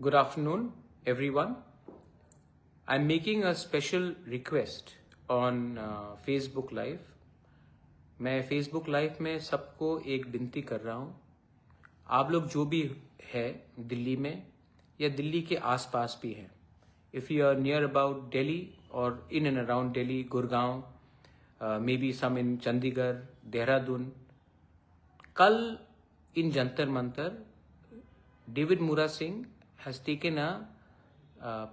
Good afternoon, everyone. I'm making a special request on Facebook Live. मैं Facebook Live में सबको एक विनती कर रहा हूँ. आप लोग जो भी है दिल्ली में या दिल्ली के आसपास भी हैं, if you are near about Delhi or in and around Delhi, Gurgaon, maybe some in Chandigarh, Dehradun, कल in Jantar Mantar, David Mura Singh has taken a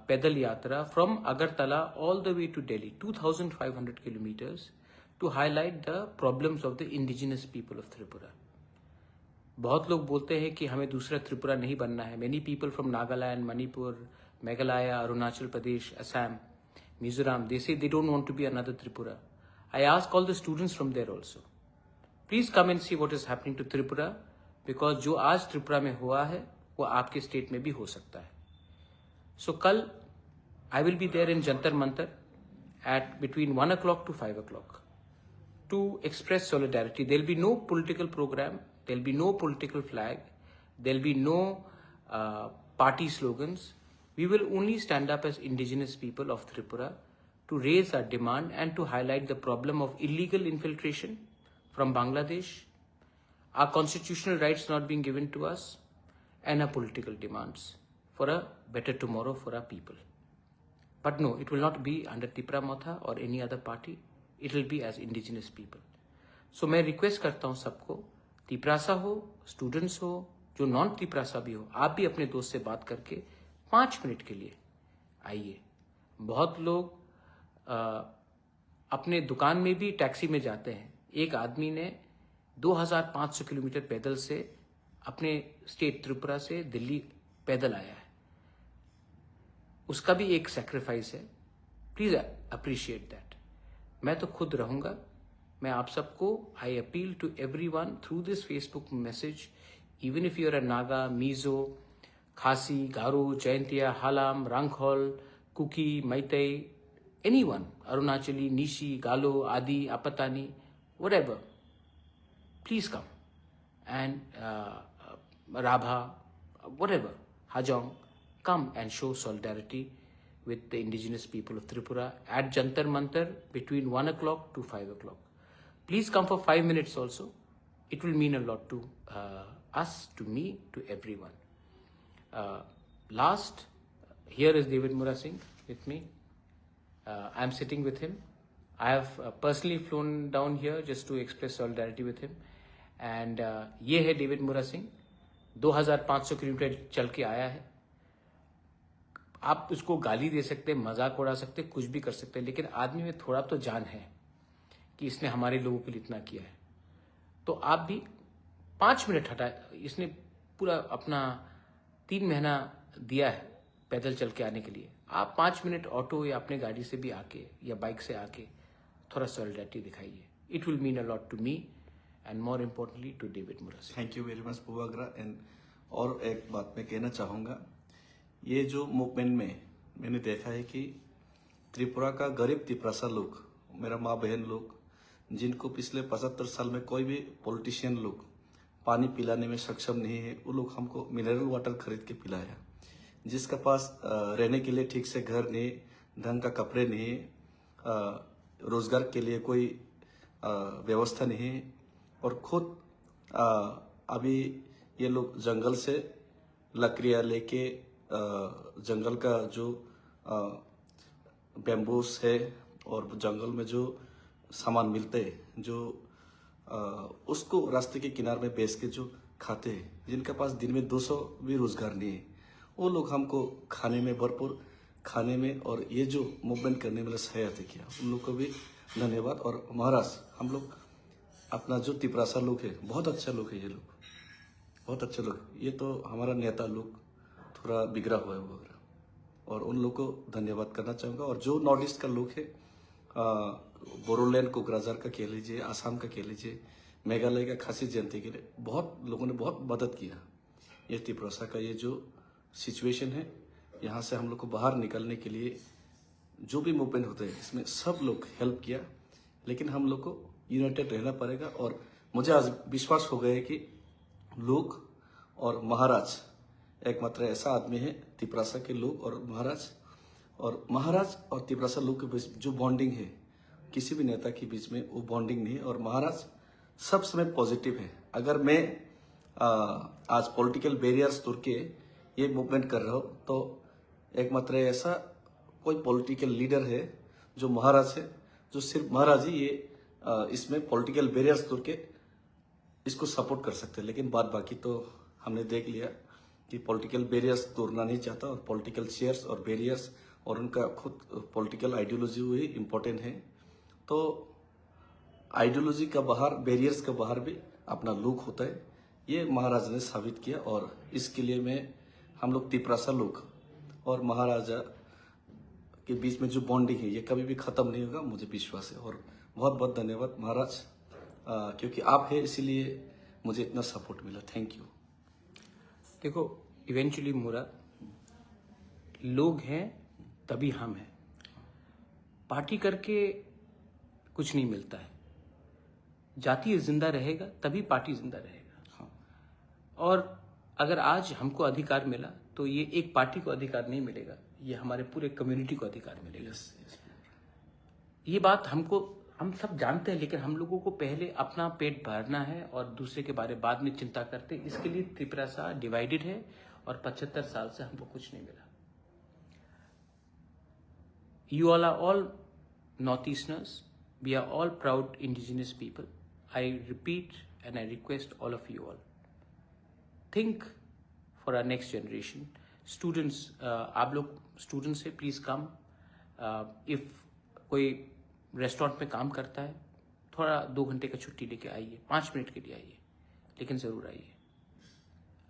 pedal yatra from Agartala all the way to Delhi, 2,500 kilometers, to highlight the problems of the indigenous people of Tripura. बहुत लोग बोलते हैं कि हमें दूसरा त्रिपुरा नहीं बनना है. Many people from Nagaland, Manipur, Meghalaya, Arunachal Pradesh, Assam, Mizoram, they say they don't want to be another Tripura. I ask all the students from there also, please come and see what is happening to Tripura, because जो आज त्रिपुरा में हुआ है वो आपके state में भी हो सकता है. So कल I will be there in Jantar Mantar at between 1 o'clock to 5 o'clock to express solidarity. There will be no political program, there will be no political flag, there will be no party slogans. We will only stand up as indigenous people of Tripura to raise our demand and to highlight the problem of illegal infiltration from Bangladesh, our constitutional rights not being given to us, and our political demands for a better tomorrow for our people. But no, it will not be under Tipra Motha or any other party. It will be as indigenous people. So मैं request करता हूँ सबको, तिपरासा हो, students हो, जो non Tiprasa भी हो, आप भी अपने दोस्त से बात करके 5 मिनट के लिए आइए. बहुत लोग अपने दुकान में भी टैक्सी में जाते हैं. एक आदमी ने 2500 किलोमीटर पैदल से अपने स्टेट त्रिपुरा से दिल्ली पैदल आया है. उसका भी एक सैक्रिफाइस है. Please appreciate that. मैं तो खुद रहूंगा. मैं आप सबको I appeal to everyone through this Facebook message, even if you are a Naga, Mizo, Khasi, Garo, Jaintia, Halam, Rangkhol, Kuki, Meitei, anyone, Arunachali, Nishi, Galo, Adi, Apatani, whatever, please come. And Rabha, whatever, Hajong, come and show solidarity with the indigenous people of Tripura at Jantar Mantar between 1 o'clock to 5 o'clock. Please come for 5 minutes also. It will mean a lot to us, to me, to everyone. Last, here is David Mura Singh with me. I am sitting with him. I have personally flown down here just to express solidarity with him. And ये है David Mura Singh, 2500 kilometre चल के आया है. आप उसको गाली दे सकते, मजाक उड़ा सकते, कुछ भी कर सकते, लेकिन आदमी में थोड़ा तो जान है कि इसने हमारे लोगों के लिए इतना किया है. तो आप भी 5 मिनट हटा. इसने पूरा अपना 3 महीना दिया है पैदल चल के आने के लिए. आप 5 मिनट ऑटो या अपने गाड़ी से भी आके या बाइक से आके थोड़ा सॉलिडरिटी दिखाइए. It will mean a lot to me and more importantly to David Mura Singh. Thank you very much पुवाग्रा. एंड और एक बात मैं कहना चाहूँगा, ये जो मूवमेंट में मैंने देखा है कि त्रिपुरा का गरीब तिपरासा लोग, मेरा माँ बहन लोग, जिनको पिछले 75 साल में कोई भी पॉलिटिशियन लोग पानी पिलाने में सक्षम नहीं है, वो लोग हमको मिनरल वाटर खरीद के पिलाया. जिसका पास रहने के लिए ठीक से घर नहीं, ढंग का कपड़े नहीं, रोजगार के लिए कोई व्यवस्था नहीं, और खुद अभी ये लोग जंगल से लकड़ियाँ लेके जंगल का जो बैम्बूस है और जंगल में जो सामान मिलते हैं, जो उसको रास्ते के किनारे में बेच के जो खाते हैं, जिनके पास दिन में 200 भी रोजगार नहीं है, वो लोग हमको खाने में भरपूर खाने में और ये जो मूवमेंट करने में सहायता किया, उन लोग को भी धन्यवाद. और महाराज, हम लोग अपना जो तिपरासा लोग है, बहुत अच्छा लोग है, ये लोग बहुत अच्छे लोग. ये तो हमारा नेता लोग थोड़ा बिगड़ा हुआ है वगैरह, और उन लोग को धन्यवाद करना चाहूँगा. और जो नॉर्थ ईस्ट का लोग है, बोरोलैंड कोकराझार का कह लीजिए, आसाम का कह लीजिए, मेघालय का खासी जयंती के लिए बहुत लोगों ने बहुत मदद किया. ये तिपरासा का ये जो सिचुएशन है, यहाँ से हम लोग को बाहर निकलने के लिए जो भी मूवमेंट होते हैं, इसमें सब लोग हेल्प किया. लेकिन हम लोग को यूनाइटेड रहना पड़ेगा. और मुझे आज विश्वास हो गया है कि लोग और महाराज एकमात्र ऐसा आदमी है तिपरासा के लोग और महाराज और तिपरासा लोग के बीच जो बॉन्डिंग है, किसी भी नेता के बीच में वो बॉन्डिंग नहीं है। और महाराज सब समय पॉजिटिव है। अगर मैं आज पॉलिटिकल बैरियर्स तोड़ के ये मूवमेंट कर रहा हूँ तो एकमात्र ऐसा कोई पॉलिटिकल लीडर है जो महाराज है, जो सिर्फ महाराज ही ये इसमें पॉलिटिकल बैरियर्स तोड़ के इसको सपोर्ट कर सकते हैं। लेकिन बाकी तो हमने देख लिया कि पॉलिटिकल बैरियर्स तोड़ना नहीं चाहता और पॉलिटिकल चेयर्स और बैरियर्स और उनका खुद पॉलिटिकल आइडियोलॉजी हुई इम्पोर्टेंट है। तो आइडियोलॉजी का बाहर, बैरियर्स का बाहर भी अपना लुक होता है, ये महाराज ने साबित किया। और इसके लिए हम लोग तिपरासा लोग और महाराजा के बीच में जो बॉन्डिंग है ये कभी भी खत्म नहीं होगा, मुझे विश्वास है। और बहुत बहुत धन्यवाद महाराज, क्योंकि आप है इसीलिए मुझे इतना सपोर्ट मिला। Thank you. देखो, इवेंचुअली मुरा लोग हैं तभी हम हैं। पार्टी करके कुछ नहीं मिलता है। जाति जिंदा रहेगा तभी पार्टी जिंदा रहेगा। हाँ। और अगर आज हमको अधिकार मिला तो ये एक पार्टी को अधिकार नहीं मिलेगा, ये हमारे पूरे कम्युनिटी को अधिकार मिलेगा। ये बात हम सब जानते हैं, लेकिन हम लोगों को पहले अपना पेट भरना है और दूसरे के बारे बाद में चिंता करते हैं। इसके लिए त्रिपुरा डिवाइडेड है और 75 साल से हमको कुछ नहीं मिला। You all are all Northeasterners. We are all proud indigenous people. I repeat and I request all of you all, think for our next generation. Students, आप लोग स्टूडेंट्स से प्लीज कम। इफ कोई रेस्टोरेंट में काम करता है, थोड़ा 2 घंटे का छुट्टी लेके आइए, 5 मिनट के लिए आइए, लेकिन जरूर आइए।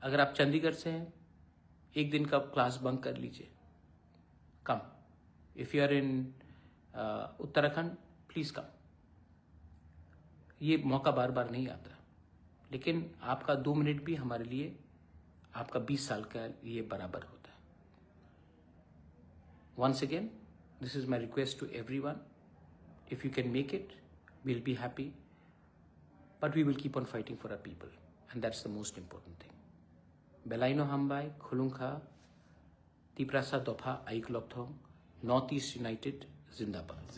अगर आप चंडीगढ़ से हैं, 1 दिन का क्लास बंक कर लीजिए, come. If you are in Uttarakhand, please come. ये मौका बार बार नहीं आता, लेकिन आपका 2 मिनट भी हमारे लिए आपका 20 साल का ये बराबर होता है। Once again, this is my request to everyone, if you can make it, we'll be happy, but we will keep on fighting for our people, and that's the most important thing. Belaino Hambai, Khulungkha, Tiprasa Dopha, Aiklokthong, Northeast United, Zindabad.